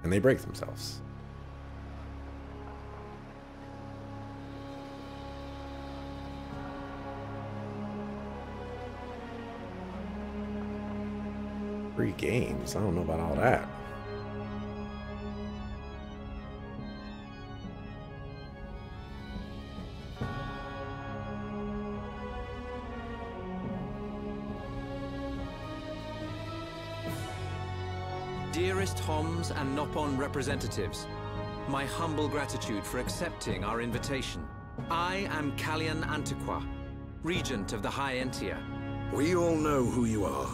and they break themselves. Free games. I don't know about all that. Dearest Homs and Nopon representatives, my humble gratitude for accepting our invitation. I am Kallian Antiqua, Regent of the High Entia. We all know who you are.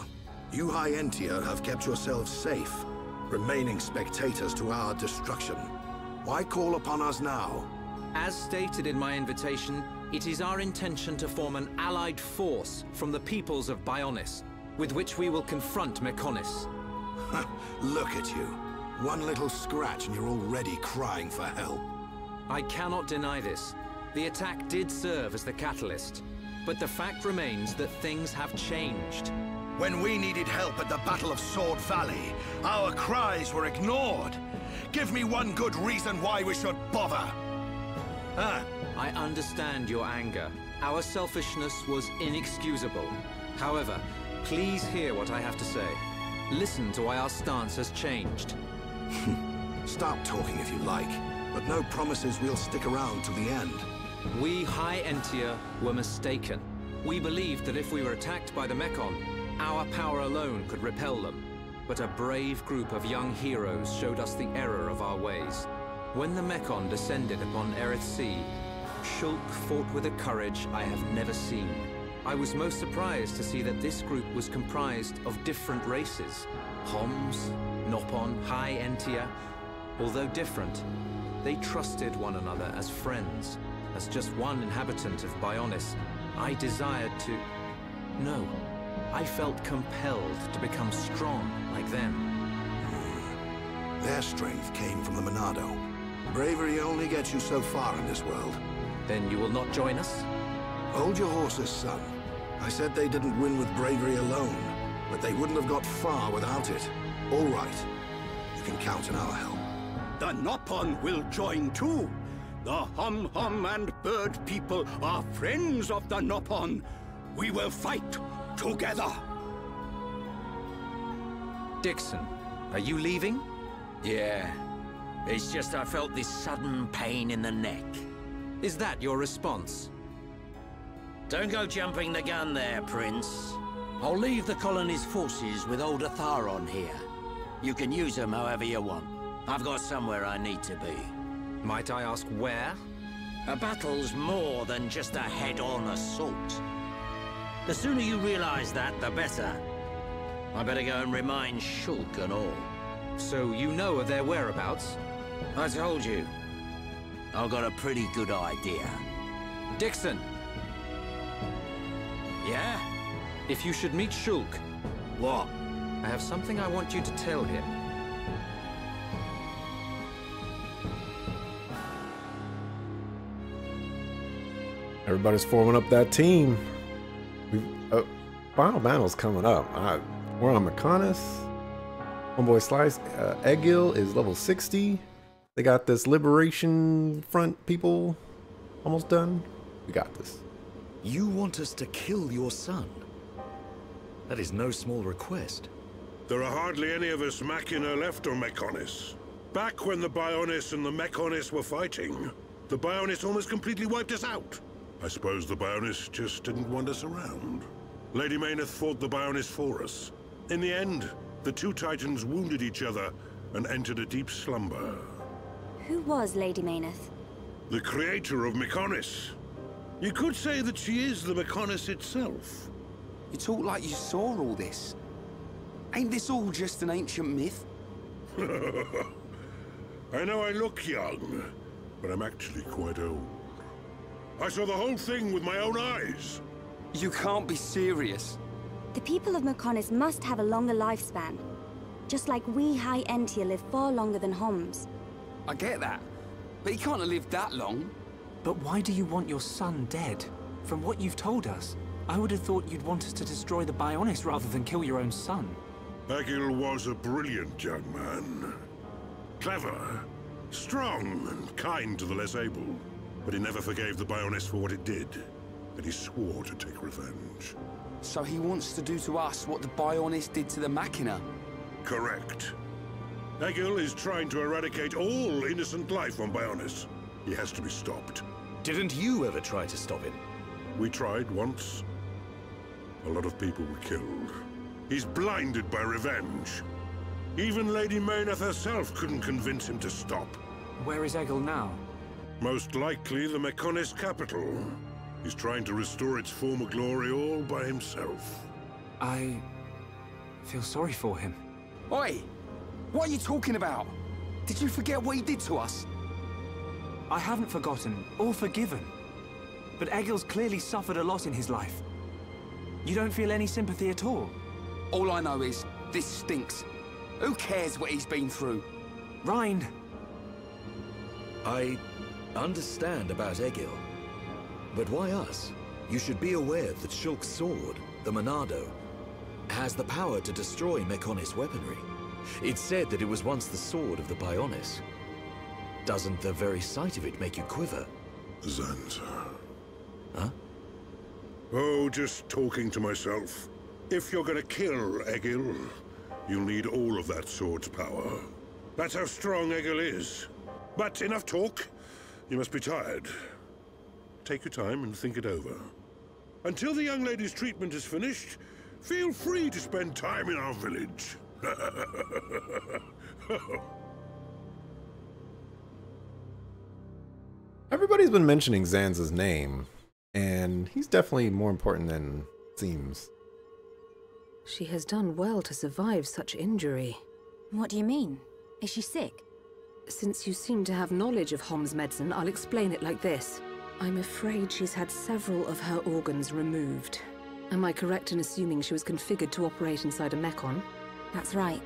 You High Entia have kept yourselves safe, remaining spectators to our destruction. Why call upon us now? As stated in my invitation, it is our intention to form an allied force from the peoples of Bionis, with which we will confront Mechonis. Look at you. One little scratch and you're already crying for help. I cannot deny this. The attack did serve as the catalyst, but the fact remains that things have changed. When we needed help at the Battle of Sword Valley, our cries were ignored. Give me one good reason why we should bother. I understand your anger. Our selfishness was inexcusable. However, please hear what I have to say. Listen to why our stance has changed. Stop talking if you like, but no promises we'll stick around to the end. We High Entia were mistaken. We believed that if we were attacked by the Mechon, our power alone could repel them. But a brave group of young heroes showed us the error of our ways. When the Mechon descended upon Aerith Sea, Shulk fought with a courage I have never seen. I was most surprised to see that this group was comprised of different races. Homs, Nopon, High Entia. Although different, they trusted one another as friends. As just one inhabitant of Bionis, I desired to... No, I felt compelled to become strong like them. Their strength came from the Monado. Bravery only gets you so far in this world. Then you will not join us? Hold your horses, son. I said they didn't win with bravery alone, but they wouldn't have got far without it. All right. You can count on our help. The Nopon will join too. The Hum-Hum and Bird people are friends of the Nopon. We will fight together. Dixon, are you leaving? Yeah. It's just I felt this sudden pain in the neck. Is that your response? Don't go jumping the gun there, Prince. I'll leave the colony's forces with old Atharon here. You can use them however you want. I've got somewhere I need to be. Might I ask where? A battle's more than just a head-on assault. The sooner you realize that, the better. I better go and remind Shulk and all. So you know of their whereabouts? I told you. I've got a pretty good idea. Dixon! Yeah? If you should meet Shulk... What? I have something I want you to tell him. Everybody's forming up that team. Final battle's coming up. We're on Mechonis. Homeboy Slice. Egil is level 60. They got this Liberation Front people almost done. We got this. You want us to kill your son? That is no small request. There are hardly any of us Machina left on Mechonis. Back when the Bionis and the Mechonis were fighting, the Bionis almost completely wiped us out. I suppose the Bionis just didn't want us around. Lady Mayneth fought the Bionis for us. In the end, the two Titans wounded each other and entered a deep slumber. Who was Lady Mayneth? The creator of Mechonis. You could say that she is the Mechonis itself. You talk like you saw all this. Ain't this all just an ancient myth? I know I look young, but I'm actually quite old. I saw the whole thing with my own eyes. You can't be serious. The people of Mechonis must have a longer lifespan. Just like we High Entia live far longer than Homs. I get that, but he can't have lived that long. But why do you want your son dead? From what you've told us, I would have thought you'd want us to destroy the Bionis rather than kill your own son. Egil was a brilliant young man. Clever, strong, and kind to the less able. But he never forgave the Bioness for what it did. And he swore to take revenge. So he wants to do to us what the Bioness did to the Machina? Correct. Egil is trying to eradicate all innocent life on Bioness. He has to be stopped. Didn't you ever try to stop him? We tried once. A lot of people were killed. He's blinded by revenge. Even Lady Mayneth herself couldn't convince him to stop. Where is Egil now? Most likely the Mechonis capital. He's trying to restore its former glory all by himself. I feel sorry for him. Oi! What are you talking about? Did you forget what he did to us? I haven't forgotten or forgiven. But Egil's clearly suffered a lot in his life. You don't feel any sympathy at all? All I know is, this stinks. Who cares what he's been through? Rind! I understand about Egil. But why us? You should be aware that Shulk's sword, the Monado, has the power to destroy Mechonis weaponry. It's said that it was once the sword of the Bioness. Doesn't the very sight of it make you quiver? Zanza. Huh? Oh, just talking to myself. If you're gonna kill Egil, you'll need all of that sword's power. That's how strong Egil is. But enough talk. You must be tired. Take your time and think it over. Until the young lady's treatment is finished, feel free to spend time in our village. Everybody's been mentioning Zanza's name, and he's definitely more important than it seems. She has done well to survive such injury. What do you mean? Is she sick? Since you seem to have knowledge of Hom's medicine, I'll explain it like this. I'm afraid she's had several of her organs removed. Am I correct in assuming she was configured to operate inside a Mechon? That's right.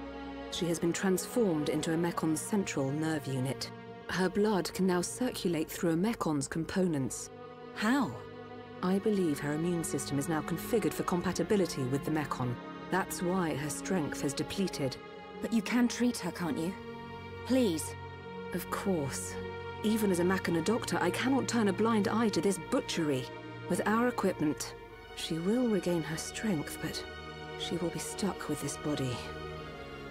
She has been transformed into a Mecon's central nerve unit. Her blood can now circulate through a Mecon's components. How? I believe her immune system is now configured for compatibility with the Mechon. That's why her strength has depleted. But you can treat her, can't you? Please. Of course. Even as a Machina doctor, I cannot turn a blind eye to this butchery. With our equipment, she will regain her strength, but she will be stuck with this body.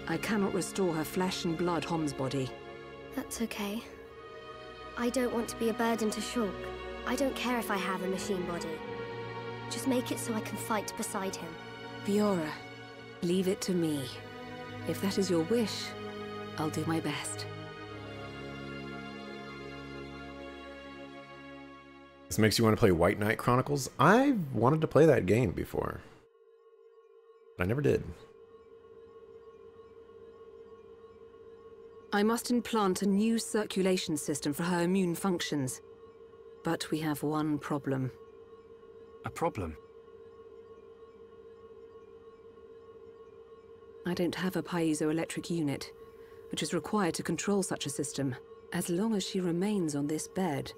I cannot restore her flesh and blood Hom's body. That's okay. I don't want to be a burden to Shulk. I don't care if I have a machine body. Just make it so I can fight beside him. Fiora, leave it to me. If that is your wish, I'll do my best. This makes you want to play White Knight Chronicles? I've wanted to play that game before, but I never did. I must implant a new circulation system for her immune functions. But we have one problem. A problem? I don't have a piezoelectric unit, which is required to control such a system. As long as she remains on this bed,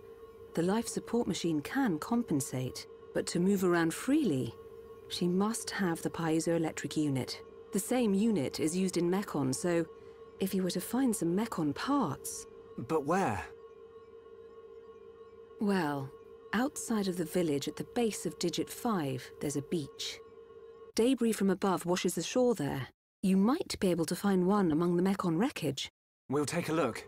the life support machine can compensate, but to move around freely, she must have the piezoelectric unit. The same unit is used in Mechon, so if you were to find some Mechon parts... But where? Well, outside of the village at the base of Digit 5, there's a beach. Debris from above washes ashore there. You might be able to find one among the Mechon wreckage. We'll take a look.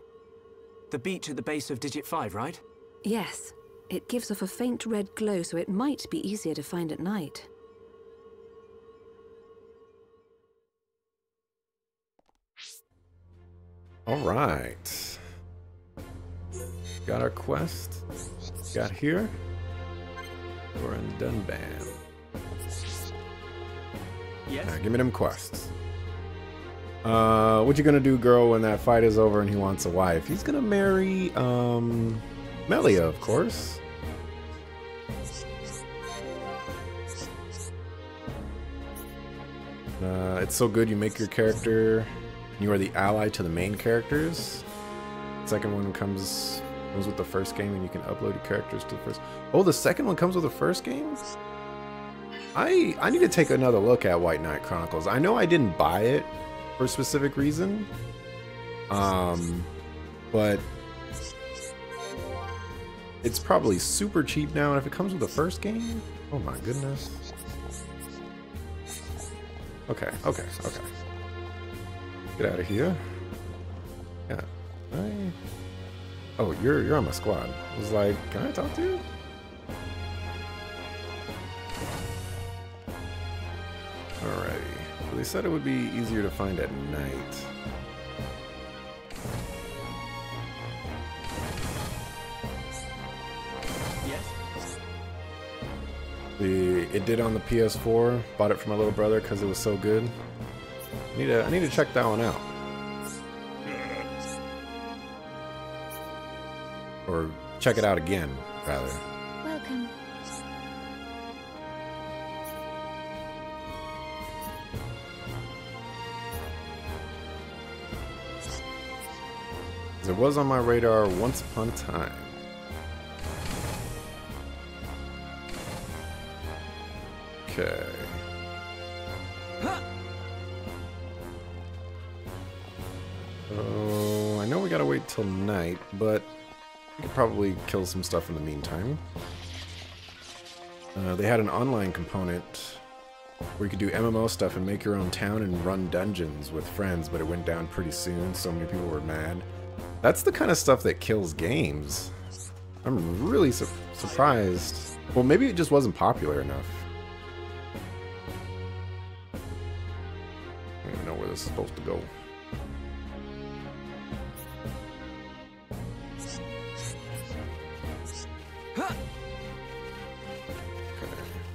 The beach at the base of Digit 5, right? Yes. It gives off a faint red glow, so it might be easier to find at night. All right. Got our quest. Got here. We're in Dunban. Yes. Right, give me them quests. What you gonna do, girl, when that fight is over and he wants a wife? He's gonna marry, Melia, of course. It's so good you make your character, you are the ally to the main characters. Second one comes with the first game and you can upload your characters to the first. Oh, the second one comes with the first game? I need to take another look at White Knight Chronicles. I know I didn't buy it for a specific reason. But it's probably super cheap now, and if it comes with the first game, oh my goodness. Okay. Get out of here. Yeah. Oh, you're on my squad. I was like, can I talk to you? Alrighty. Well, they said it would be easier to find at night. It did on the PS4. Bought it for my little brother because it was so good. I need to check that one out. Or check it out again, rather. Welcome. It was on my radar once upon a time. Okay. Oh, I know we gotta wait till night, but we could probably kill some stuff in the meantime. They had an online component where you could do MMO stuff and make your own town and run dungeons with friends, but it went down pretty soon. So many people were mad. That's the kind of stuff that kills games. I'm really surprised. Well, maybe it just wasn't popular enough. I don't even know where this is supposed to go. Okay.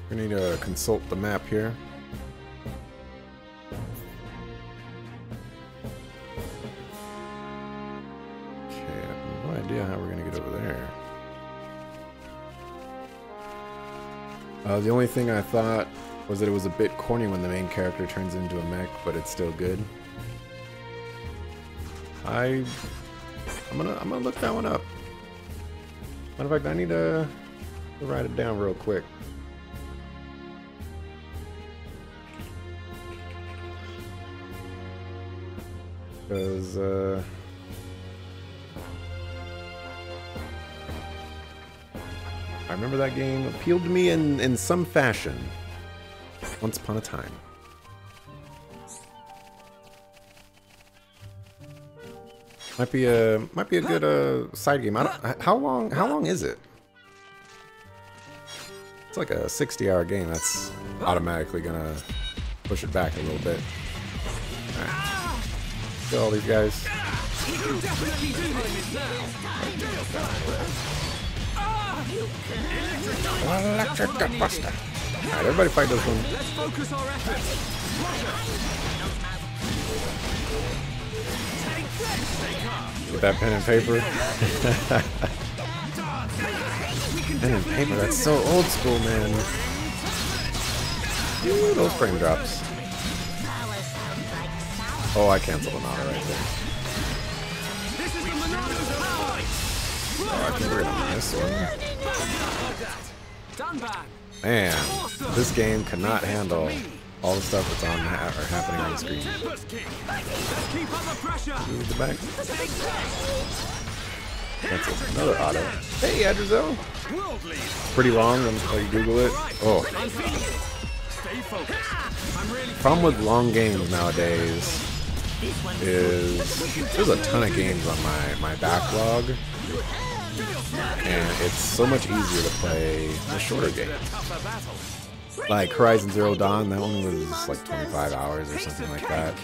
We need to consult the map here. How we're gonna get over there. The only thing I thought was that it was a bit corny when the main character turns into a mech, but it's still good. I'm gonna look that one up. Matter of fact, I need to write it down real quick. Because I remember that game appealed to me in some fashion once upon a time. Might be a good side game. How long is it? It's like a 60-hour game. That's automatically gonna push it back a little bit. All right. Kill all these guys. Electric Buster. Alright, everybody fight this one. Let's focus our efforts. Get that pen and paper. Pen and paper, that's so old school, man. Ooh, those frame drops. Oh, I canceled an auto right there. Oh, I can get on this one. Man, this game cannot handle all the stuff that's on or happening on the screen. Move the back. That's another auto. Hey, Adrizel. Pretty long until you Google it. Oh. Problem with long games nowadays is there's a ton of games on my backlog. And it's so much easier to play the shorter games. Like Horizon Zero Dawn, that one was like 25 hours or something like that.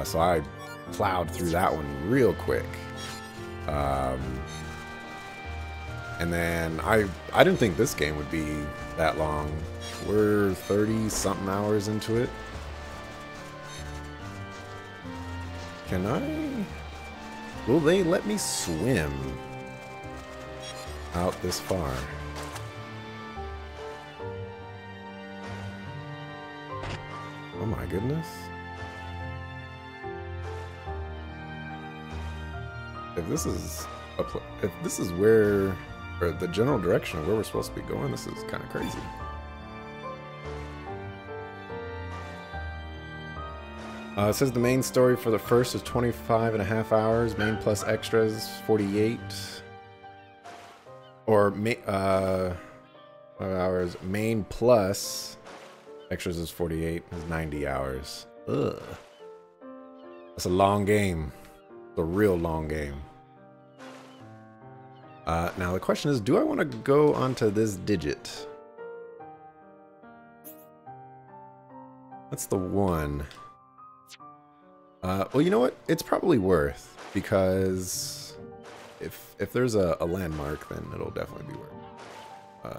So I plowed through that one real quick. And then I didn't think this game would be that long. We're 30-something hours into it. Can I? Will they let me swim out this far? Oh my goodness. If this is where, or the general direction of where we're supposed to be going, this is kind of crazy. It says the main story for the first is 25.5 hours. Main plus extras 48. Or 5 hours. Main plus extras is 48. Is 90 hours. Ugh. That's a long game. It's a real long game. Now the question is, do I want to go onto this digit? That's the one. Well, you know what? It's probably worth, because if there's a landmark, then it'll definitely be worth.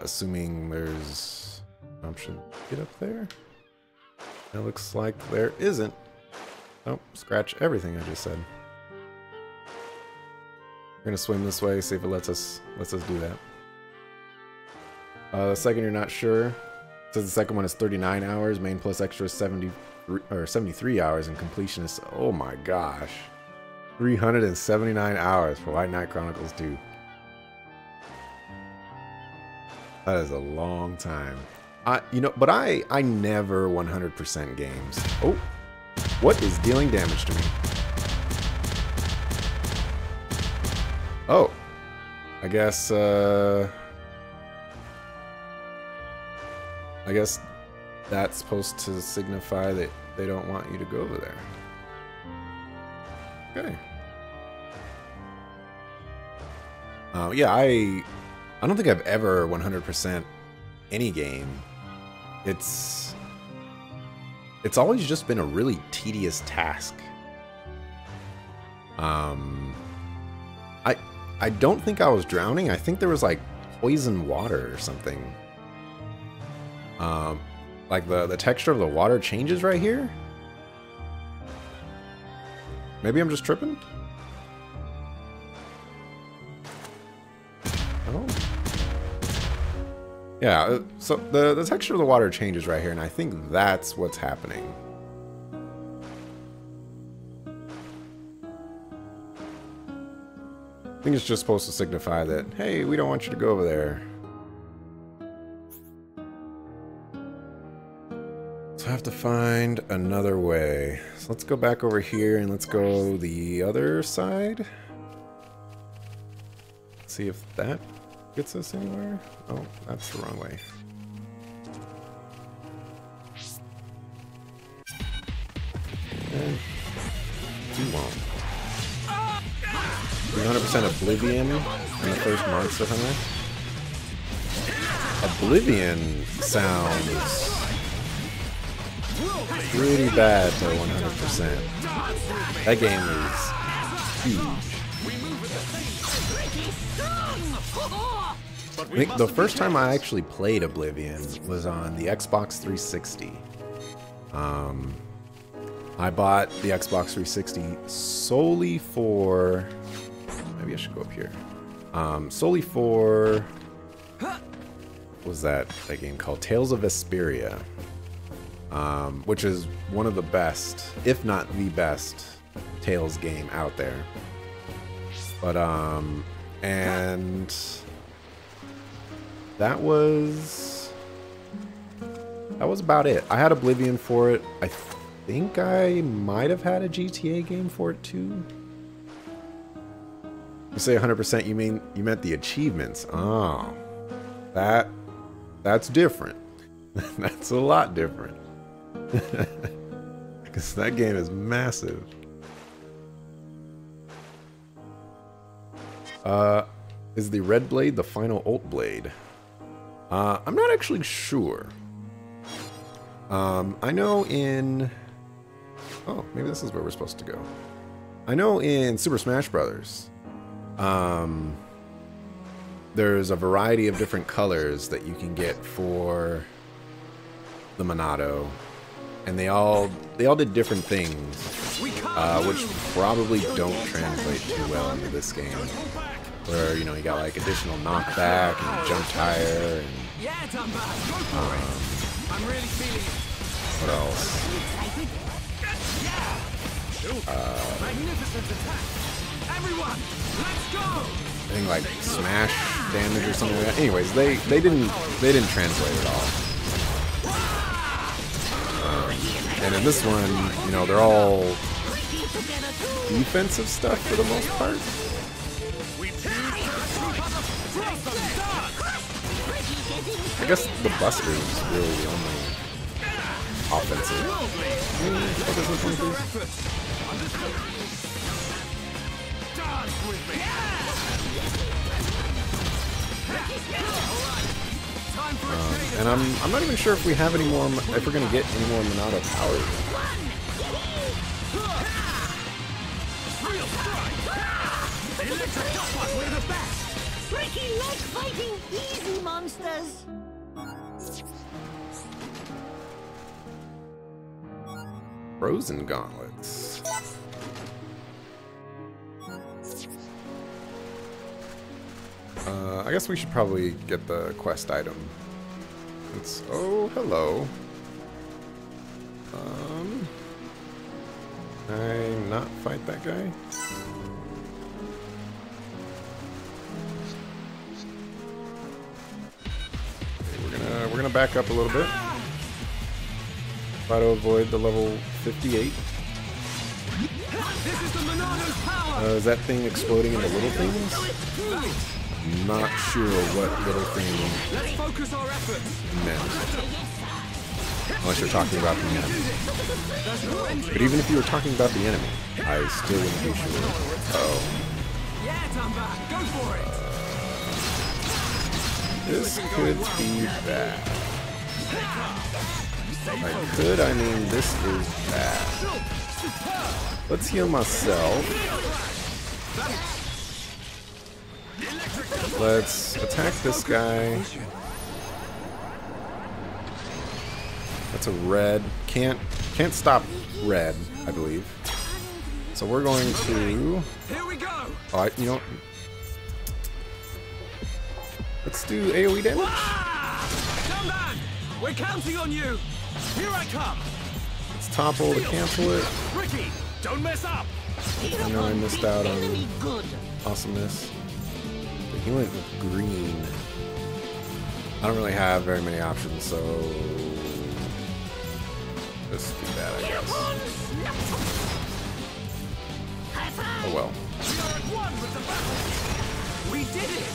Assuming there's an option to get up there. It looks like there isn't. Oh, scratch everything I just said. We're gonna swim this way, see if it lets us do that. The second you're not sure. It says the second one is 39 hours, main plus extra 73 hours, and completion is, oh my gosh, 379 hours for White Knight Chronicles 2. That is a long time. You know, but I never 100% games. Oh, what is dealing damage to me? Oh, I guess that's supposed to signify that they don't want you to go over there. Okay. Yeah, I don't think I've ever 100% any game. It's always just been a really tedious task. I don't think I was drowning. I think there was like poison water or something. Like the texture of the water changes right here. Maybe I'm just tripping? Oh. Yeah, so the texture of the water changes right here, and I think that's what's happening. I think it's just supposed to signify that, hey, we don't want you to go over there. So I have to find another way. So let's go back over here and let's go the other side. See if that gets us anywhere. Oh, that's the wrong way. Okay. You won't. 100% Oblivion in the first Monster Hunter. Oblivion sounds pretty bad to 100%. That game is huge. I think the first time I actually played Oblivion was on the Xbox 360. I bought the Xbox 360 solely for... Maybe I should go up here. Solely for... What was that game called? Tales of Vesperia. Which is one of the best, if not the best, Tales game out there. But, and... That was about it. I had Oblivion for it. I think I might have had a GTA game for it too. You say 100%, you meant the achievements. Oh. That's different. That's a lot different. Because that game is massive. Is the red blade the final ult blade? I'm not actually sure. I know in... Oh, maybe this is where we're supposed to go. I know in Super Smash Brothers, there's a variety of different colors that you can get for the Monado. And they all did different things, which probably don't translate too well into this game. Where, you know, you got like additional knockback and jump tire and what else? I think like smash damage or something like that. Anyways, they didn't translate at all. And in this one, you know, they're all defensive stuff for the most part. I guess the Buster is really the only offensive. Focus on something, please. And I'm not even sure if we have any more, if we're gonna get any more Monado power. We're the best. Freaky leg fighting, easy monsters. Frozen gauntlets. I guess we should probably get the quest item. It's, oh, hello. Can I not fight that guy? Okay, we're gonna back up a little bit. Try to avoid the level 58. Is that thing exploding into little things? Not sure what little thing meant. Unless you're talking about the enemy. But even if you were talking about the enemy, I still wouldn't be sure. Oh. This could be bad. By could, I mean this is bad. Let's heal myself. Let's attack this guy. That's a red. Can't stop red, I believe. So we're going to. Here we go. Oh, you know. Let's do AoE damage. Jumpman, we're counting on you. Here I come. Let's topple to cancel it. Ricky, don't mess up. I know I missed out on awesomeness. But he went with green. I don't really have very many options, so just do that, I guess. Oh well. We did it.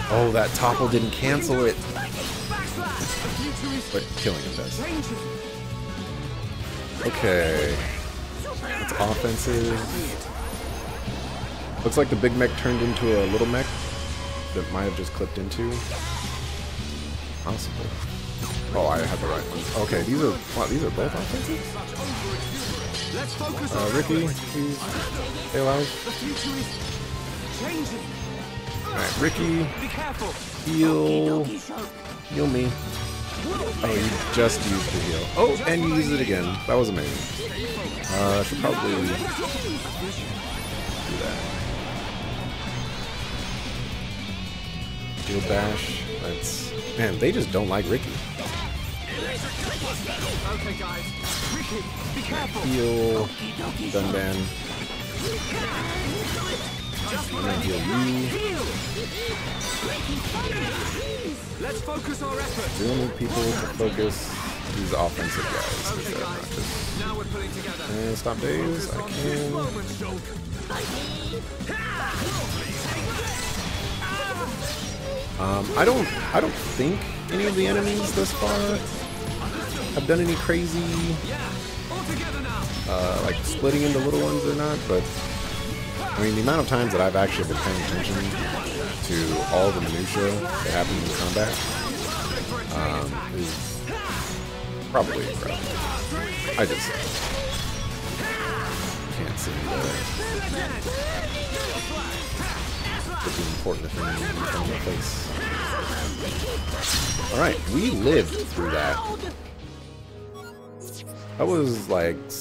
Oh, that topple didn't cancel it. But killing it does. Okay. It's offensive. Looks like the big mech turned into a little mech that might have just clipped into. Possible. Oh, I had the right one. Okay, these are both offensive? Ricky, please stay alive. Alright, Ricky, heal me. Oh, you just used the heal. Oh, and you used it again. That was amazing. Should probably do that. Heal bash. That's, man, they just don't like Ricky. Okay, guys. Ricky, be careful. Heal. Dunban. I'm gonna heal you. Let's focus our efforts. We need people to focus these offensive guys. Okay, guys. Now we're putting together. And stop days. I can. I don't think any of the enemies thus far have done any crazy like splitting into little ones or not, but I mean the amount of times that I've actually been paying attention to all the minutia that happens in combat is probably incredible. I just can't seem to put the important thing in the place. Alright, we lived through that. That was like 5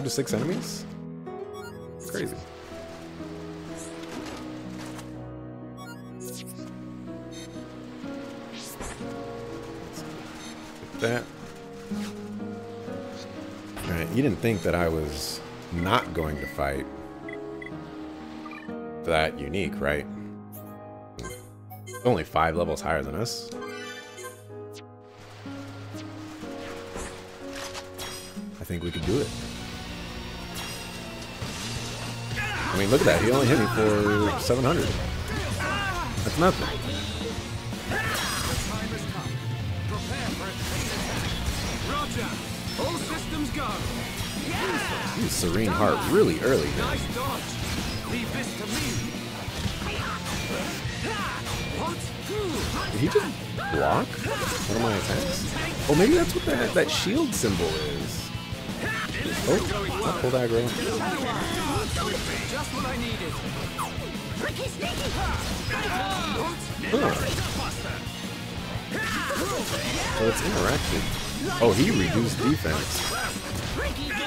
to 6 enemies? Crazy. That. Alright, you didn't think that I was not going to fight that unique, right? Only 5 levels higher than us. think we could do it. I mean, look at that. He only hit me for 700. That's nothing. Roger. All systems go. He's Serene Heart really early. Nice dodge. Leave this to me. What? Did he just block one of my attacks? Oh, maybe that's what that shield symbol is. Oh, full aggro. Just what I needed. Huh. So it's interactive. Oh, he reduced defense.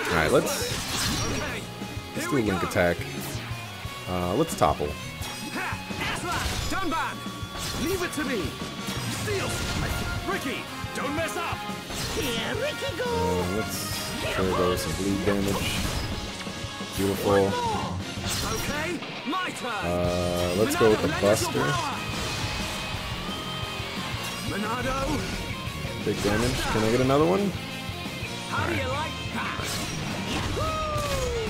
Alright, let's do a link attack. Let's topple. Dunban! Leave it to me! Steal! Ricky, don't mess up! Here, Ricky, go! Let's try to go with some bleed damage. Beautiful. Okay, my turn! Let's go with the Buster. Monado! Big damage. Can I get another one? How do you like that?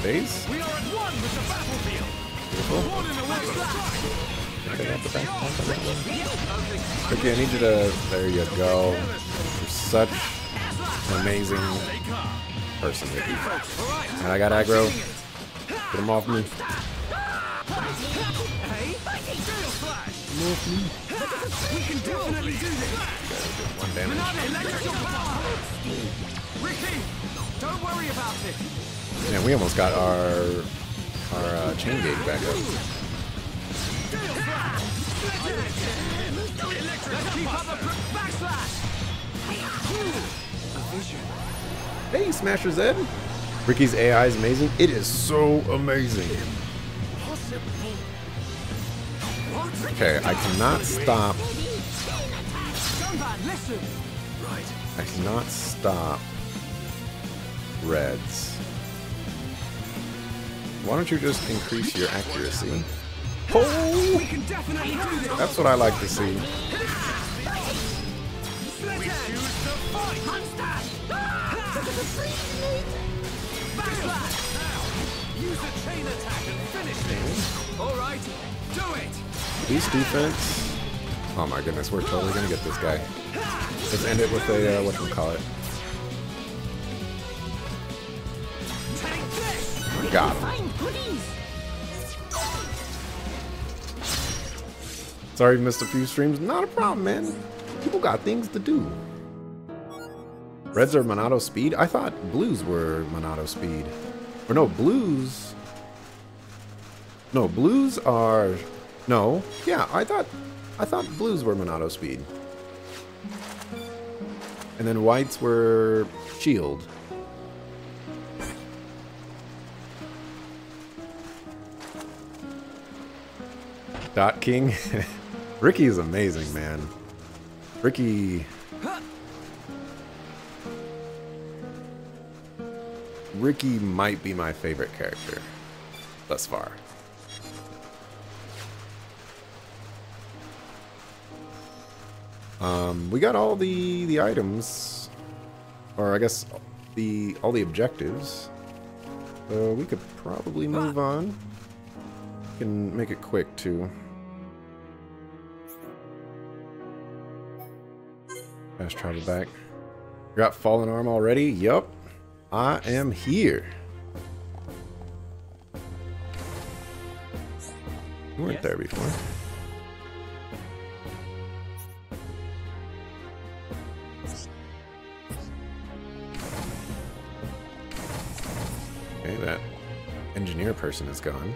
Base? We are at one with the battlefield! Beautiful. One in the way Okay, got the back. Okay, I need you to... There you go. You're such an amazing person, Ricky. And I got aggro. Get him off me. We can definitely do this! One damage. Ricky, don't worry about it! Man, we almost got our chain gauge back up. Hey, Smasher Zed! Ricky's AI is amazing. It is so amazing. Okay, I cannot stop. I cannot stop Reds. Why don't you just increase your accuracy? Oh! That's what I like to see. Use a chain attack and finish this. All right, do it. Beast defense. Oh my goodness, we're totally gonna get this guy. Let's end it with a whatchamacallit. Got him. Sorry you missed a few streams. Not a problem, man. People got things to do. Reds are Monado speed? I thought blues were Monado speed. Or no, blues... No, blues are... No. Yeah, I thought blues were Monado speed. And then whites were shield. Dot King. Ricky is amazing, man. Ricky might be my favorite character thus far. We got all the items, or I guess all the objectives. So we could probably move on. We can make it quick too. Fast travel back. Got fallen arm already? Yup. I am here. We weren't there before. Okay, that engineer person is gone.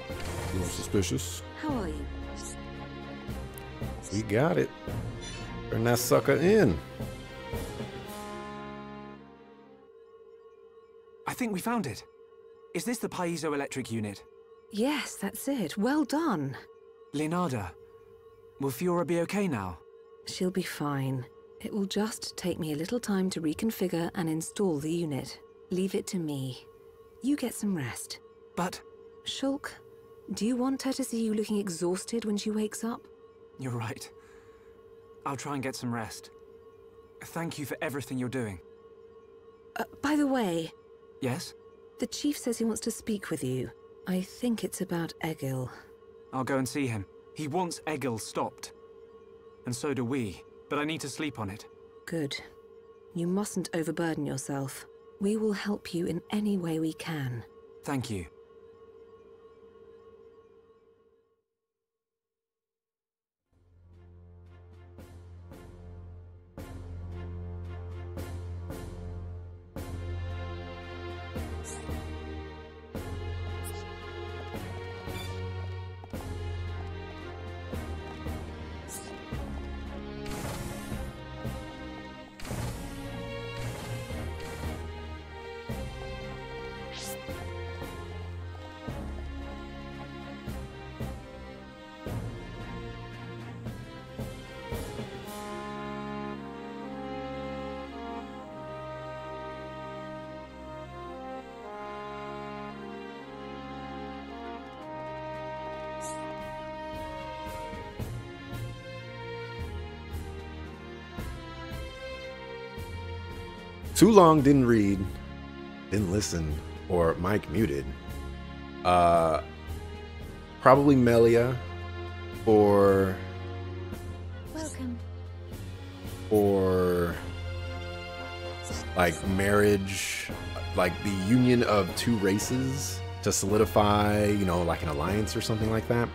A little suspicious. How are you? We got it. Turn that sucker in. I think we found it. Is this the piezoelectric unit? Yes, that's it. Well done. Leonardo, will Fiora be okay now? She'll be fine. It will just take me a little time to reconfigure and install the unit. Leave it to me. You get some rest. But... Shulk, do you want her to see you looking exhausted when she wakes up? You're right. I'll try and get some rest. Thank you for everything you're doing. By the way... Yes? The Chief says he wants to speak with you. I think it's about Egil. I'll go and see him. He wants Egil stopped. And so do we. But I need to sleep on it. Good. You mustn't overburden yourself. We will help you in any way we can. Thank you. Too long, didn't read, didn't listen, or mic muted. Probably Melia, or Welcome. Or like marriage, like the union of two races to solidify, you know, like an alliance or something like that.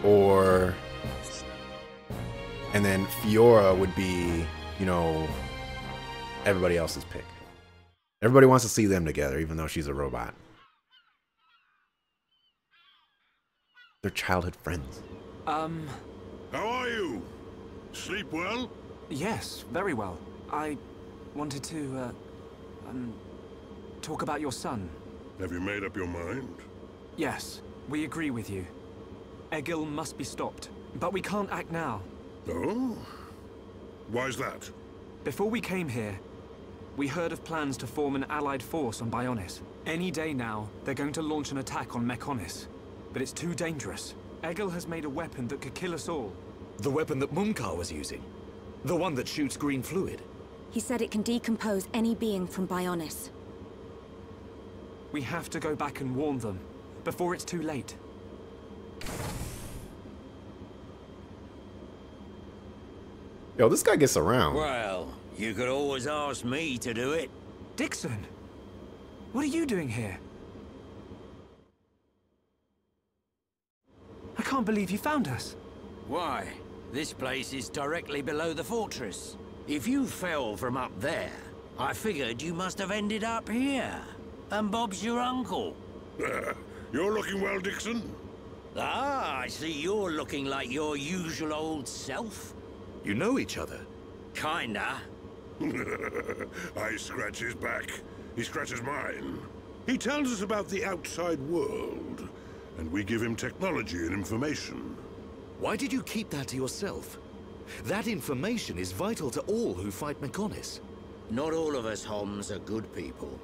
Or, and then Fiora would be, you know, everybody else's pick. Everybody wants to see them together, even though she's a robot. They're childhood friends. How are you? Sleep well? Yes, very well. I wanted to, talk about your son. Have you made up your mind? Yes, we agree with you. Egil must be stopped, but we can't act now. Oh? Why's that? Before we came here, we heard of plans to form an allied force on Bionis. Any day now, they're going to launch an attack on Mechonis. But it's too dangerous. Egil has made a weapon that could kill us all. The weapon that Mumkar was using? The one that shoots green fluid? He said it can decompose any being from Bionis. We have to go back and warn them, before it's too late. Yo, this guy gets around. Well, you could always ask me to do it. Dixon! What are you doing here? I can't believe you found us. Why? This place is directly below the fortress. If you fell from up there, I figured you must have ended up here. And Bob's your uncle. You're looking well, Dixon. Ah, I see you're looking like your usual old self. You know each other? Kinda. I scratch his back. He scratches mine. He tells us about the outside world, and we give him technology and information. Why did you keep that to yourself? That information is vital to all who fight Mechonis. Not all of us Homs are good people.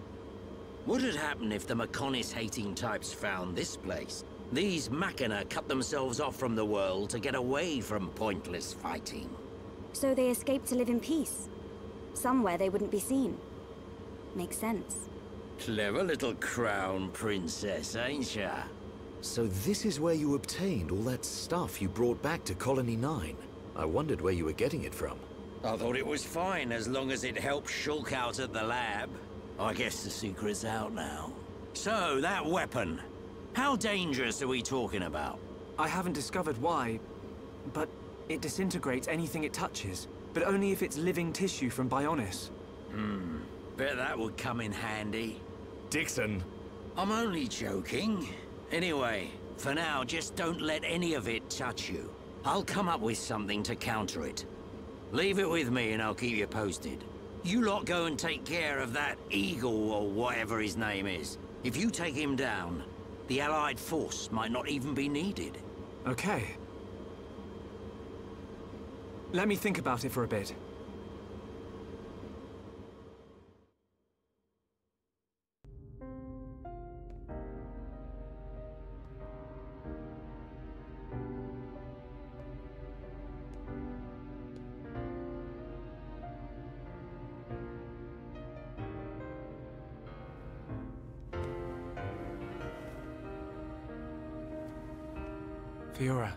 What'd happen if the Mechonis-hating types found this place? These Machina cut themselves off from the world to get away from pointless fighting. So they escaped to live in peace. Somewhere they wouldn't be seen. Makes sense. Clever little crown princess, ain't ya? So this is where you obtained all that stuff you brought back to Colony 9. I wondered where you were getting it from. I thought it was fine as long as it helped Shulk out at the lab. I guess the secret's out now. So, that weapon. How dangerous are we talking about? I haven't discovered why, but it disintegrates anything it touches, but only if it's living tissue from Bionis. Bet that would come in handy. Dixon! I'm only joking. Anyway, for now, just don't let any of it touch you. I'll come up with something to counter it. Leave it with me and I'll keep you posted. You lot go and take care of that Eagle or whatever his name is. If you take him down, the Allied force might not even be needed. Okay. Let me think about it for a bit. Fiora.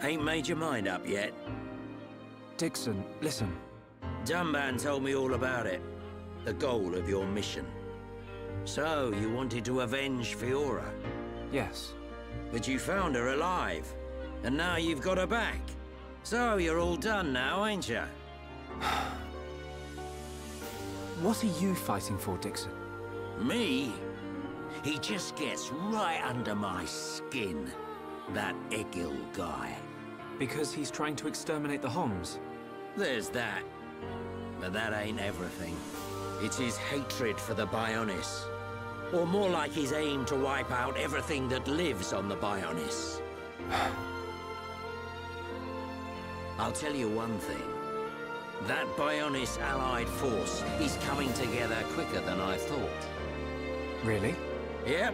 Ain't made your mind up yet? Dixon, listen. Dunban told me all about it. The goal of your mission. So, you wanted to avenge Fiora? Yes. But you found her alive. And now you've got her back. So, you're all done now, ain't you? What are you fighting for, Dixon? Me? He just gets right under my skin. That Egil guy. Because he's trying to exterminate the Homs? There's that. But that ain't everything. It's his hatred for the Bionis. Or more like his aim to wipe out everything that lives on the Bionis. I'll tell you one thing. That Bionis allied force is coming together quicker than I thought. Really? Yep.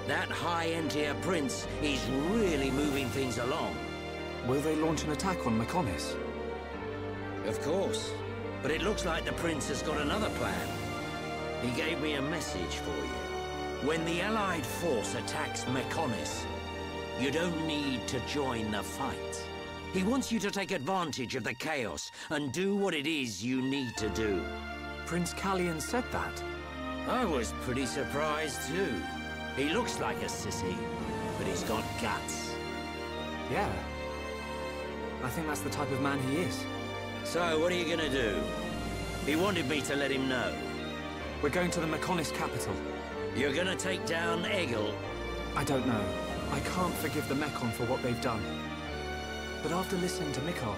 That high-end-tier prince is really moving things along. Will they launch an attack on Mechonis? Of course. But it looks like the prince has got another plan. He gave me a message for you. When the allied force attacks Mechonis, you don't need to join the fight. He wants you to take advantage of the chaos and do what it is you need to do. Prince Callian said that? I was pretty surprised too. He looks like a sissy, but he's got guts. Yeah. I think that's the type of man he is. So, what are you gonna do? He wanted me to let him know. We're going to the Mechonis capital. You're gonna take down Egil? I don't know. I can't forgive the Mechon for what they've done. But after listening to Mikon,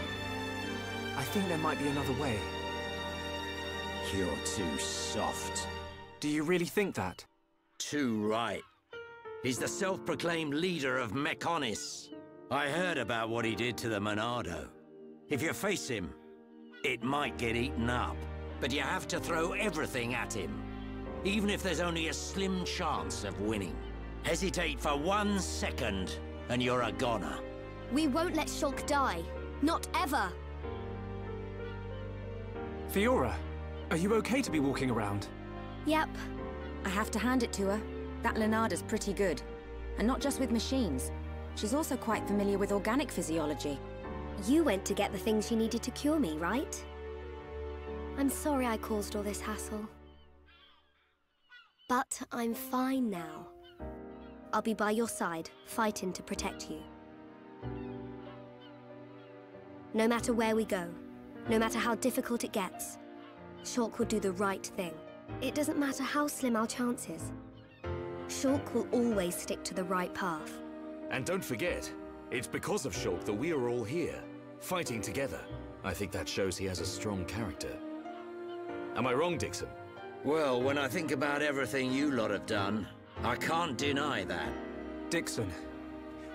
I think there might be another way. You're too soft. Do you really think that? Too right. He's the self-proclaimed leader of Mechonis. I heard about what he did to the Monado. If you face him, it might get eaten up. But you have to throw everything at him. Even if there's only a slim chance of winning. Hesitate for 1 second, and you're a goner. We won't let Shulk die. Not ever. Fiora, are you okay to be walking around? Yep. I have to hand it to her. That Lenarda's pretty good. And not just with machines. She's also quite familiar with organic physiology. You went to get the things you needed to cure me, right? I'm sorry I caused all this hassle. But I'm fine now. I'll be by your side, fighting to protect you. No matter where we go, no matter how difficult it gets, Shulk will do the right thing. It doesn't matter how slim our chances. Shulk will always stick to the right path. And don't forget, it's because of Shulk that we are all here, fighting together. I think that shows he has a strong character. Am I wrong, Dixon? Well, when I think about everything you lot have done, I can't deny that. Dixon,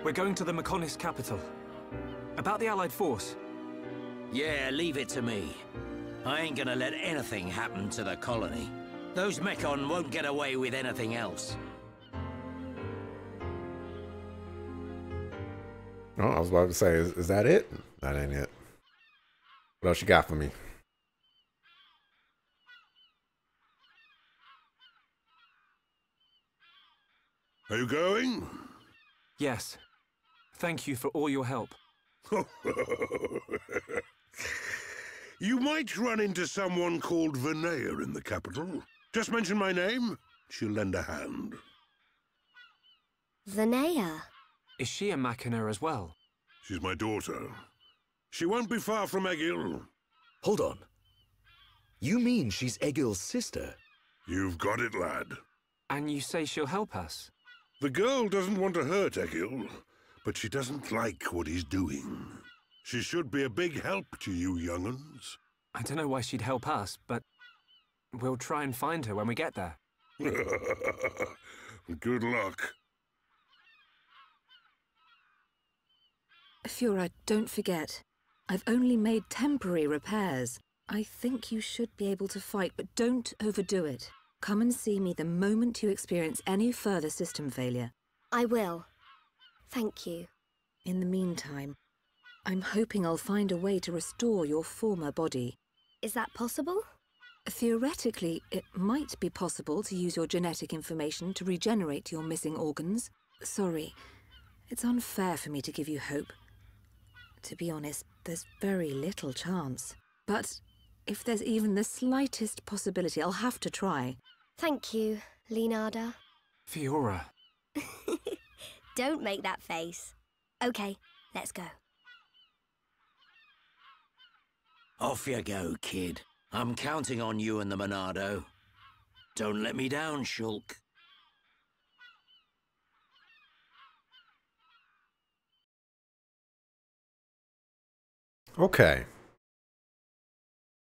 we're going to the Mechonis capital. About the Allied force. Yeah, leave it to me. I ain't gonna let anything happen to the colony. Those Mechon won't get away with anything else. Oh, I was about to say, is that it? That ain't it. What else you got for me? Are you going? Yes. Thank you for all your help. You might run into someone called Vinaya in the capital. Just mention my name, she'll lend a hand. Vinaya? Is she a Machina as well? She's my daughter. She won't be far from Egil. Hold on. You mean she's Egil's sister? You've got it, lad. And you say she'll help us? The girl doesn't want to hurt Egil, but she doesn't like what he's doing. She should be a big help to you young'uns. I don't know why she'd help us, but we'll try and find her when we get there. Good luck. Fiora, don't forget. I've only made temporary repairs. I think you should be able to fight, but don't overdo it. Come and see me the moment you experience any further system failure. I will. Thank you. In the meantime, I'm hoping I'll find a way to restore your former body. Is that possible? Theoretically, it might be possible to use your genetic information to regenerate your missing organs. Sorry, it's unfair for me to give you hope. To be honest, there's very little chance. But if there's even the slightest possibility, I'll have to try. Thank you, Leonarda. Fiora. Don't make that face. Okay, let's go. Off you go, kid. I'm counting on you and the Monado. Don't let me down, Shulk. Okay.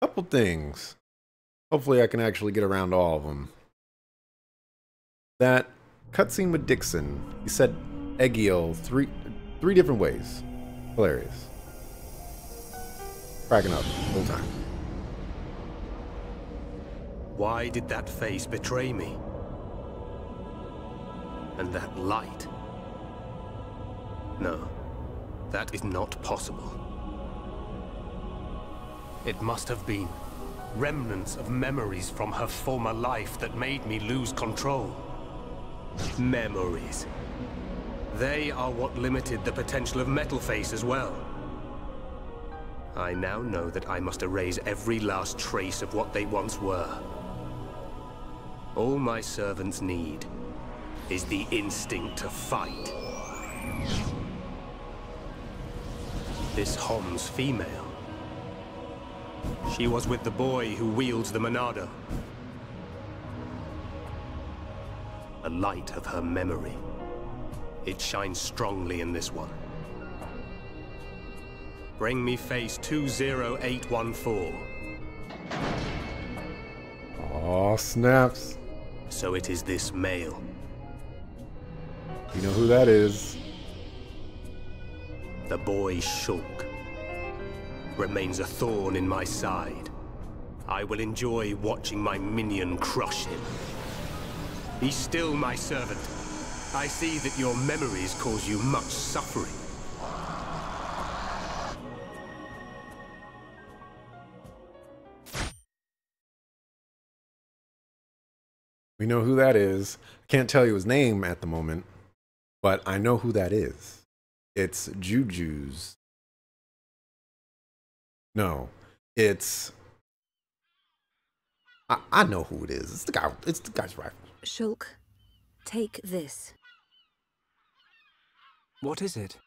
Couple things. Hopefully I can actually get around to all of them. That cutscene with Dixon, he said Egil three different ways. Hilarious. Cracking up the whole time. Why did that face betray me? And that light? No, that is not possible. It must have been remnants of memories from her former life that made me lose control. Memories. They are what limited the potential of Metalface as well. I now know that I must erase every last trace of what they once were. All my servants need is the instinct to fight. This Hom's female. She was with the boy who wields the Monado. A light of her memory. It shines strongly in this one. Bring me face 20814. Aw, snaps. So it is this male. You know who that is. The boy Shulk remains a thorn in my side. I will enjoy watching my minion crush him. Be still my servant. I see that your memories cause you much suffering. We know who that is. I can't tell you his name at the moment, but I know who that is. It's Juju's. No, it's... I know who it is. It's the guy's rifle. Shulk, take this. What is it?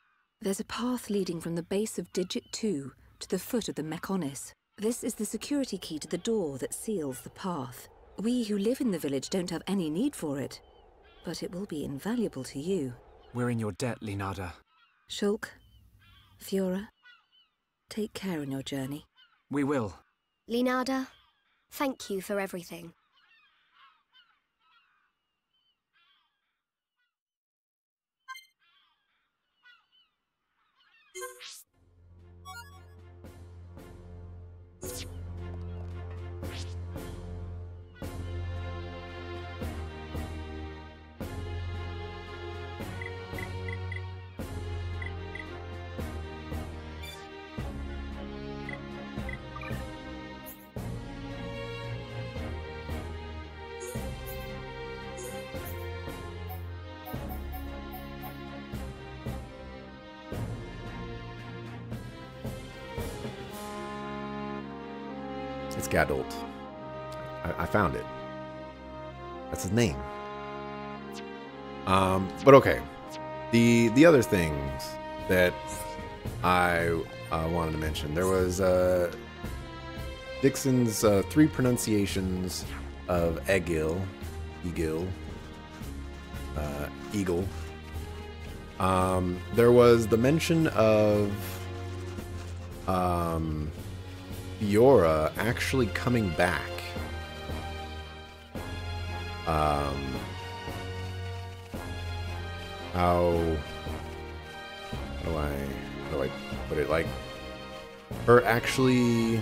There's a path leading from the base of Digit 2 to the foot of the Mechonis. This is the security key to the door that seals the path. We who live in the village don't have any need for it, but it will be invaluable to you. We're in your debt, Leonarda. Shulk, Fiora, take care on your journey. We will. Leonarda, thank you for everything. It's Gadolt. I found it. That's his name. But okay. The other things that I wanted to mention. There was Dixon's 3 pronunciations of Egil. There was the mention of Fiora actually coming back. How do I put it? Like, her actually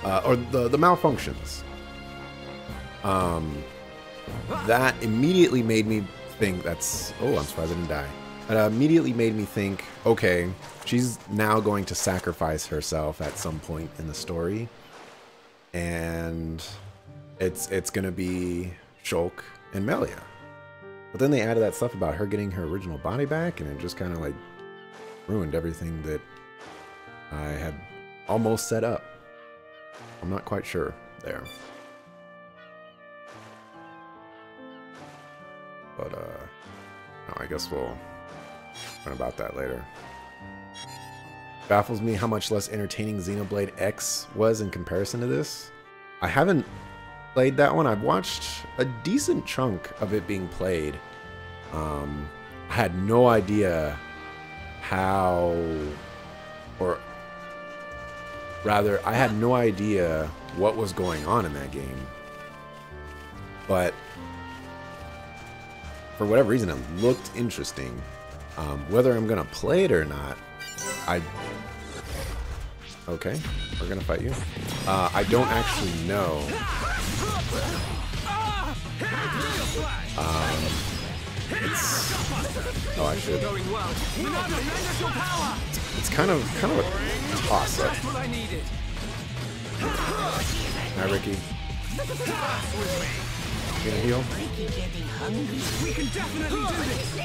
or the malfunctions. That immediately made me think that's... Oh, I'm surprised I didn't die. That immediately made me think, okay, she's now going to sacrifice herself at some point in the story. And it's going to be Shulk and Melia. But then they added that stuff about her getting her original body back, and it just kind of like ruined everything that I had almost set up. I'm not quite sure there. But, no, I guess we'll learn about that later. Baffles me how much less entertaining Xenoblade X was in comparison to this. I haven't played that one. I've watched a decent chunk of it being played. I had no idea how, or rather, I had no idea what was going on in that game. But for whatever reason, it looked interesting. Whether I'm gonna play it or not, okay, we're gonna fight you. I don't actually know. Oh, I should. It's kind of a toss up. Hi, Ricky. You gonna heal? We can definitely do this.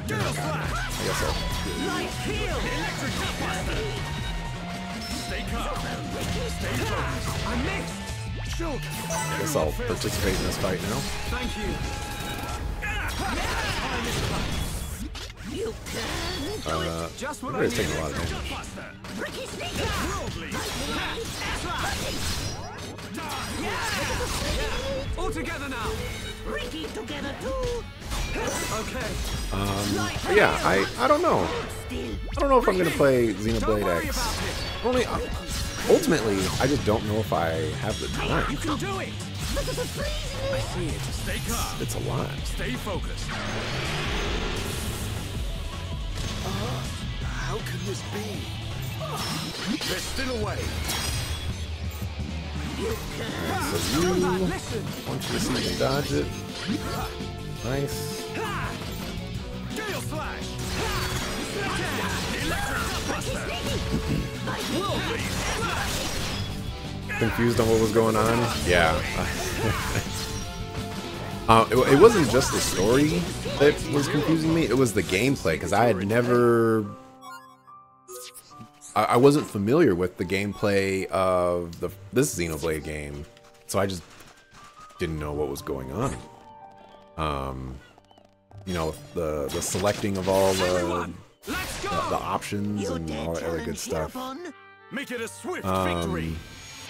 I guess so. Stay calm. Stay focused. I missed. I guess I'll participate in this fight now. Thank you. Everybody's taking a lot of damage. All together now. Ricky together too. Okay. But yeah, I don't know. I don't know if I'm gonna play Xenoblade X. Only ultimately, I just don't know if I have the time. You can do it. I see it. Stay calm. It's a lot. Stay focused. How can this be? They're still away. Alright, so you, I want you to see you can dodge it. Nice. Gale slash. Confused on what was going on? Yeah. It wasn't just the story that was confusing me, it was the gameplay, because I had never... I wasn't familiar with the gameplay of this Xenoblade game, so I just didn't know what was going on. You know, the selecting of all the options and all that other good stuff. Make it a swift victory.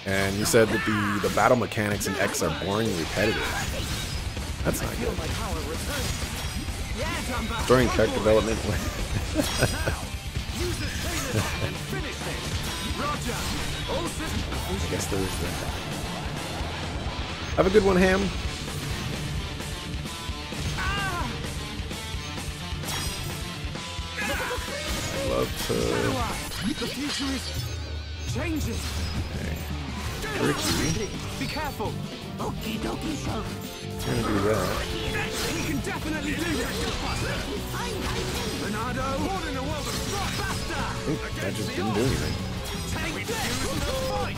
And you said that the battle mechanics in X are boring and repetitive. That's not good. During character development. I guess there is that. Have a good one, Ham. I'd love to... The future is changing. Okay. Ricky. Be careful. Okie dokie, Shulk. I'm gonna do that. We can definitely do this. Leonardo, what in the world of faster? Oop, that just didn't do anything.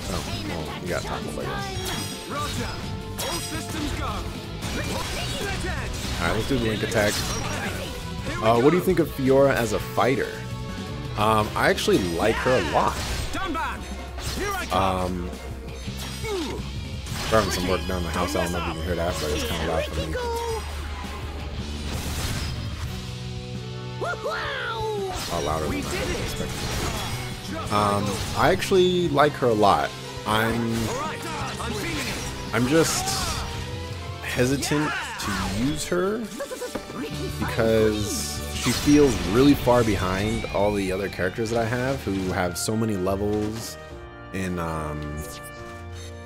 Oh, well, you got toppled, I guess. Roger. All systems go. Alright, let's do the link attack. What do you think of Fiora as a fighter? I actually like her a lot. We're having some work down the house. I don't know if you can hear that, but it's kind of loud for me. A lot louder than I expected. I actually like her a lot. I'm just hesitant to use her because she feels really far behind all the other characters that I have who have so many levels in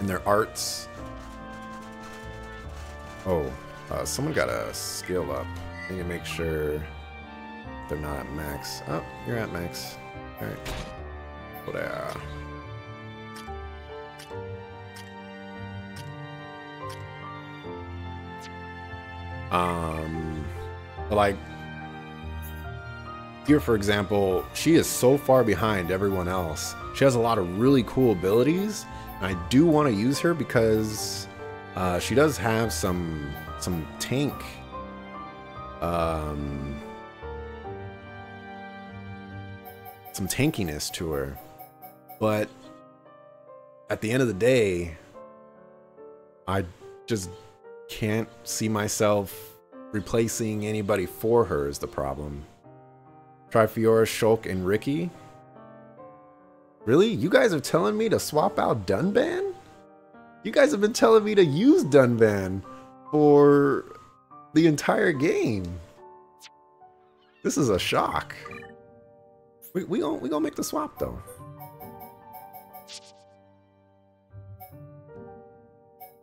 their arts. Oh, someone got a skill up. I need to make sure they're not at max. Oh, you're at max. Alright. But like here, for example, she is so far behind everyone else. She has a lot of really cool abilities, and I do want to use her because she does have some tank some tankiness to her. But at the end of the day, I just can't see myself replacing anybody for her is the problem. Try Fiora, Shulk, and Ricky? Really? You guys are telling me to swap out Dunban? You guys have been telling me to use Dunban for the entire game. This is a shock. We gonna make the swap though.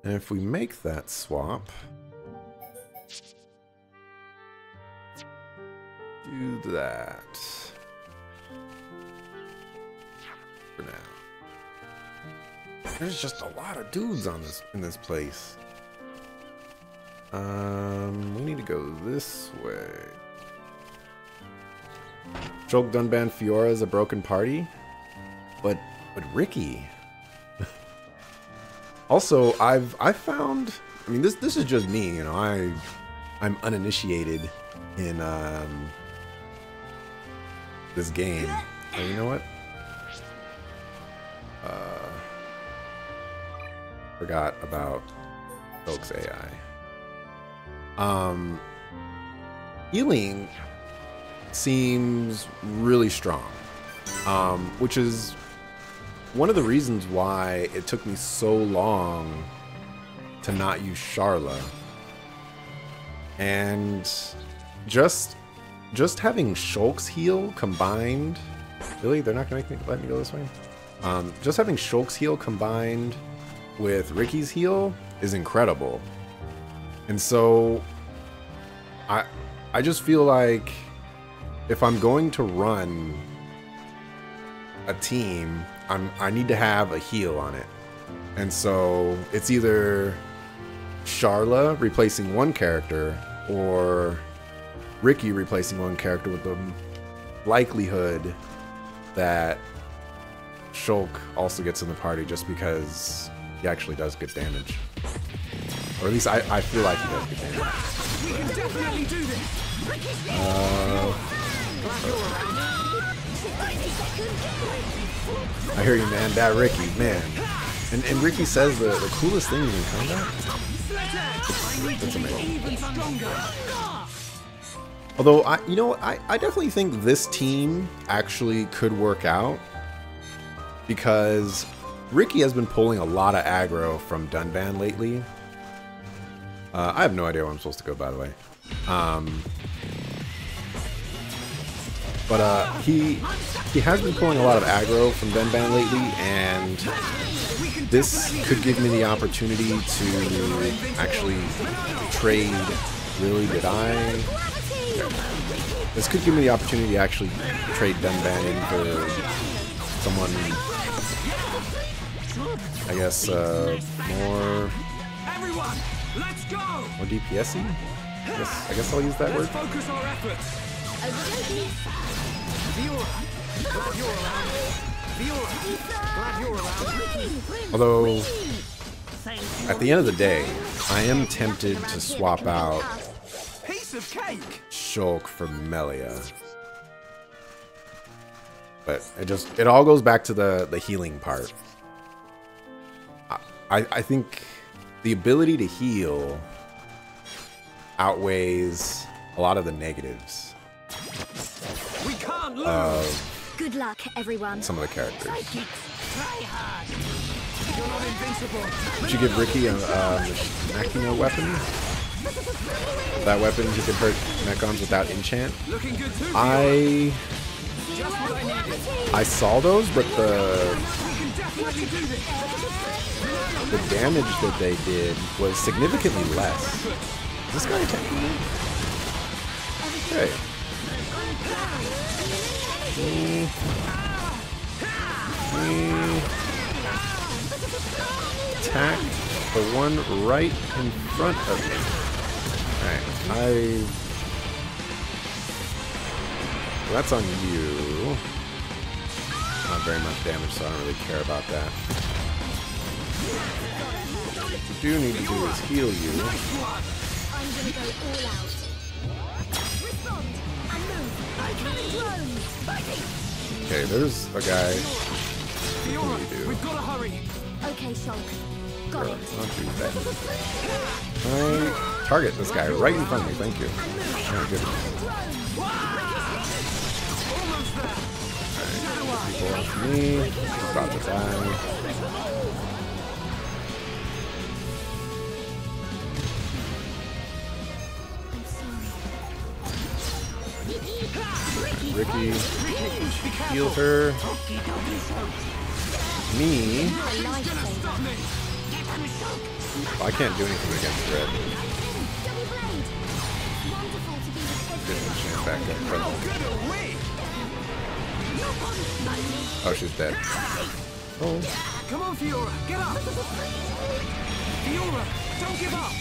And if we make that swap, do that for now. There's just a lot of dudes on in this place. We need to go this way. Shulk, Dunban, Fiora is a broken party, but Ricky. Also, I've found. I mean, this is just me. You know, I'm uninitiated in this game. Oh, you know what? Forgot about Shulk's AI. Healing seems really strong, which is one of the reasons why it took me so long to not use Sharla. And just having Shulk's heal combined, really, they're not gonna let me go this way. Just having Shulk's heal combined with Ricky's heal is incredible. And so I just feel like if I'm going to run a team, I need to have a heal on it. And so it's either Sharla replacing one character or Ricky replacing one character, with the likelihood that Shulk also gets in the party just because he actually does good damage. Or at least I feel like he does good damage. We can definitely do this. I hear you, man. That Ricky, man. And Ricky says the coolest things in combat. That's amazing. Although, you know, I definitely think this team actually could work out, because Ricky has been pulling a lot of aggro from Dunban lately. I have no idea where I'm supposed to go, by the way. But he has been pulling a lot of aggro from Dunban lately, and this could give me the opportunity to actually trade. Really, did I? Okay. This could give me the opportunity to actually trade Dunban in for someone, I guess, more DPS-y? I guess I'll use that word. Focus our efforts. Although, at the end of the day, I am tempted to swap out Shulk for Melia. But it all goes back to the healing part. I think the ability to heal outweighs a lot of the negatives of Good luck, everyone. some of the characters. Try hard. You're not invincible. Did you give Ricky a Machina weapon? That weapon he could hurt Mechons without enchant. I saw those, but the damage that they did was significantly less. Is this guy attacking me? Okay. Attack the one right in front of me. Alright, that's on you. Not very much damage, so I don't really care about that. What you do need to do is heal you. I'm gonna go all out. Respond and move. I'm coming drones. Fighting. Okay, there's a guy. Fiora, What do you do? we've got to hurry. Okay, Shulk. Got it. Don't do that. I target this guy right in front of me. Thank you. Oh, good. Alright, people off me. He's about to die. Ricky, heal her. Me. Oh, I can't do anything against Red. Didn't back up. Oh, she's dead. Oh. Come on, Fiora, get up! Fiora, don't give up!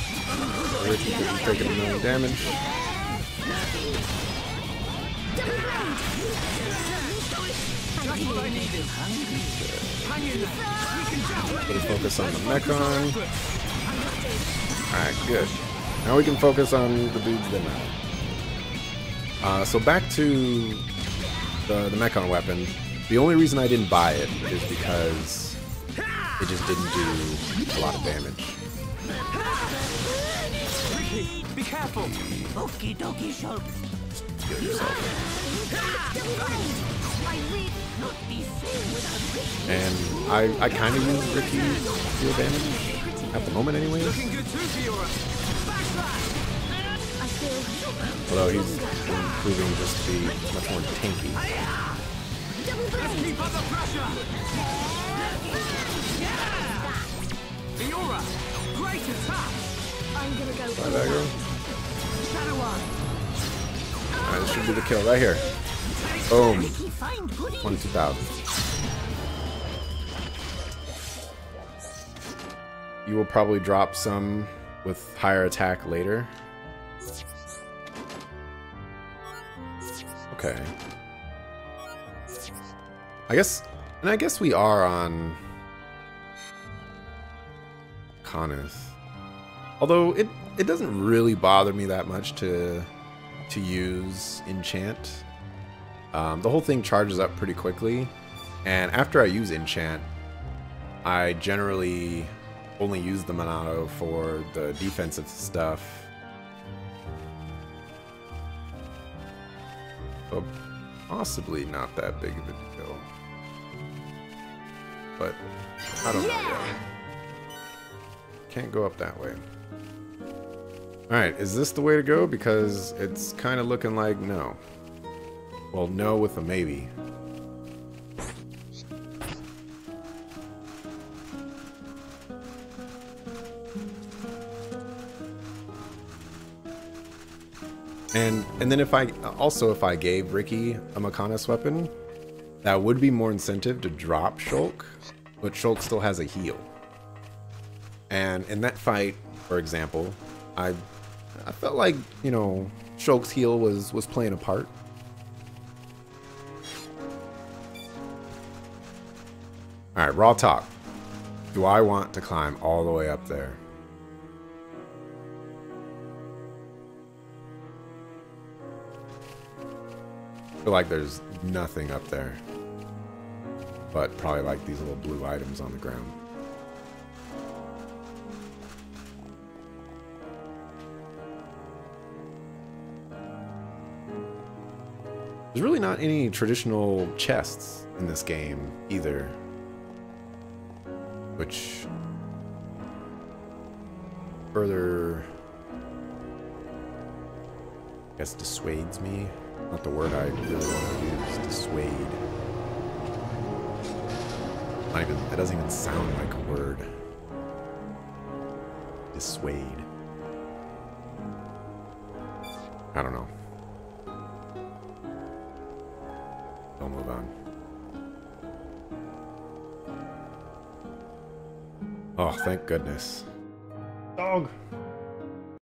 Ricky is taking 1 million damage. Just what I needed. Hang in there. We can jump. Put a focus on the Mechon. Alright, good. Now we can focus on the dudes that matter. So back to the Mechon weapon. The only reason I didn't buy it is because it just didn't do a lot of damage. Ricky, be careful. Okie dokie, Shulk. Heal yourself. And I kind of use Ricky's heal damage at the moment anyways. Looking good too, Fiora. Although he's proving just to be much more tanky. Let's keep up the pressure. Fiora, great attack. I'm gonna go Fire dagger. Shadow One. Alright, this should be the kill right here. Boom. 22,000. You will probably drop some with higher attack later. Okay. I guess we are on Canis. Although it doesn't really bother me that much to use enchant. The whole thing charges up pretty quickly, and after I use enchant, I generally only use the Monado for the defensive stuff. So possibly not that big of a deal, but I don't know yet. Can't go up that way. Alright, is this the way to go? Because it's kind of looking like no. Well, no with a maybe. And then if I gave Ricky a Mechonis weapon, that would be more incentive to drop Shulk, but Shulk still has a heal. And in that fight, for example, I felt like, you know, Shulk's heal was playing a part. Alright, raw talk. Do I want to climb all the way up there? I feel like there's nothing up there. But probably like these little blue items on the ground. There's really not any traditional chests in this game either, which further, I guess, dissuades me. Not the word I really want to use. Dissuade. Not even. That doesn't even sound like a word. Dissuade. I don't know. I'll move on. Oh, thank goodness. Dog.